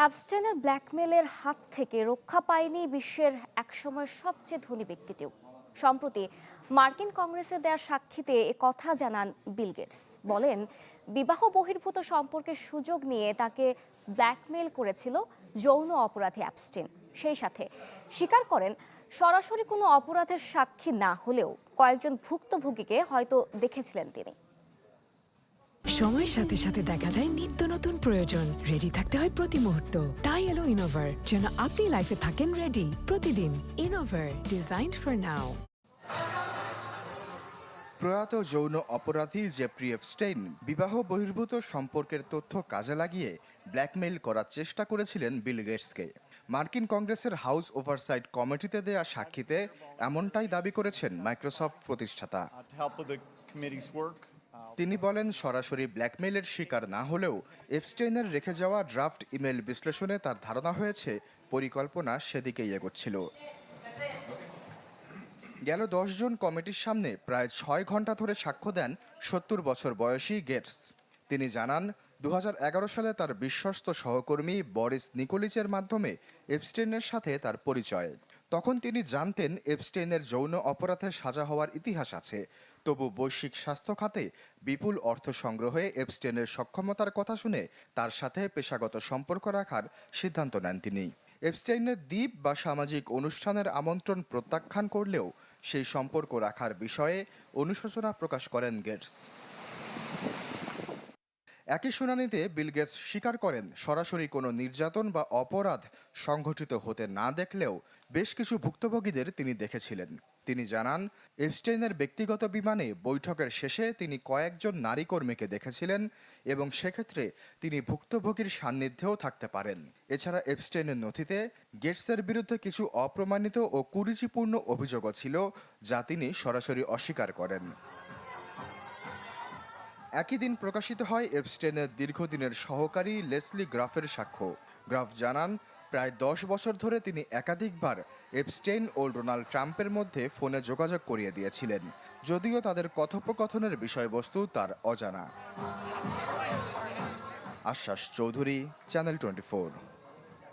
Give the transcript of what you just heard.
অ্যাবস্টেনের ব্ল্যাকমেলের হাত থেকে রক্ষা পায়নি বিশ্বের একসময়ের সবচেয়ে ধনী ব্যক্তিটিও। সম্প্রতি মার্কিন কংগ্রেসে দেওয়া সাক্ষীতে এ কথা জানান বিল গেটস। বলেন, বিবাহ বহির্ভূত সম্পর্কের সুযোগ নিয়ে তাকে ব্ল্যাকমেল করেছিল যৌন অপরাধী অ্যাবস্টেন। সেই সাথে স্বীকার করেন, সরাসরি কোনো অপরাধের সাক্ষী না হলেও কয়েকজন ভুক্তভোগীকে হয়তো দেখেছিলেন তিনি। সময়ের সাথে সাথে দেখা দেয় নিত্য নতুন প্রয়োজন। রেডি থাকতে হয় প্রতি মুহূর্ত। তাই এলো ইনোভার, যেন আপনি লাইফে থাকেন রেডি প্রতিদিন। Innova, designed for now. প্রয়াত যৌন অপরাধী জেফ্রি এপস্টেইন বিবাহ বহির্ভূত সম্পর্কের তথ্য কাজে লাগিয়ে ব্ল্যাকমেইল করার চেষ্টা করেছিলেন বিল গেটসকে। মার্কিন কংগ্রেসের হাউস ওভারসাইট কমিটিতে দেয়া সাক্ষীতে এমনটাই দাবি করেছেন মাইক্রোসফট প্রতিষ্ঠাতা। তিনি বলেন, সরাসরি ব্ল্যাকমেইলের শিকার না হলেও এপস্টেইনের রেখে যাওয়া ড্রাফট ইমেল বিশ্লেষণে তার ধারণা হয়েছে পরিকল্পনা সেদিকেই এগোচ্ছিল। গেল 10 জন কমিটির সামনে প্রায় 6 ঘন্টা ধরে সাক্ষ্য দেন 70 বছর বয়সী গেটস। তিনি জানান, 2011 সালে তার বিশ্বস্ত সহকর্মী বরিস নিকোলিচের মাধ্যমে এপস্টেইনের সাথে তার পরিচয়। তখন তিনি জানতেন এপস্টেইনের যৌন অপরাধে সাজা হওয়ার ইতিহাস আছে। তবু বৈশ্বিক স্বাস্থ্য খাতে বিপুল অর্থ সংগ্রহে এপস্টেইনের সক্ষমতার কথা শুনে তার সাথে পেশাগত সম্পর্ক রাখার সিদ্ধান্ত নেন তিনি। এপস্টেইনের দ্বীপ বা সামাজিক অনুষ্ঠানের আমন্ত্রণ প্রত্যাখ্যান করলেও সেই সম্পর্ক রাখার বিষয়ে অনুশোচনা প্রকাশ করেন গেটস। একই শুনানিতে বিল গেটস স্বীকার করেন, সরাসরি কোনো নির্যাতন বা অপরাধ সংঘটিত হতে না দেখলেও বেশ কিছু ভুক্তভোগীদের তিনি দেখেছিলেন। তিনি জানান, এপস্টেইনের ব্যক্তিগত বিমানে বৈঠকের শেষে তিনি কয়েকজন নারী কর্মীকে দেখেছিলেন এবং সেক্ষেত্রে তিনি ভুক্তভোগীর সান্নিধ্যেও থাকতে পারেন। এছাড়া এপস্টেইনের নথিতে গেটসের বিরুদ্ধে কিছু অপ্রমাণিত ও কুরুচিপূর্ণ অভিযোগও ছিল, যা তিনি সরাসরি অস্বীকার করেন। একই দিন প্রকাশিত হয় এপস্টেইনের দীর্ঘদিনের সহকারী লেসলি গ্রাফের সাক্ষ্য। গ্রাফ জানান, প্রায় 10 বছর ধরে তিনি একাধিকবার এপস্টেইন ও ডোনাল্ড ট্রাম্পের মধ্যে ফোনে যোগাযোগ করিয়ে দিয়েছিলেন, যদিও তাদের কথোপকথনের বিষয়বস্তু তার অজানা। আশ্বাস চৌধুরী, চ্যানেল 24।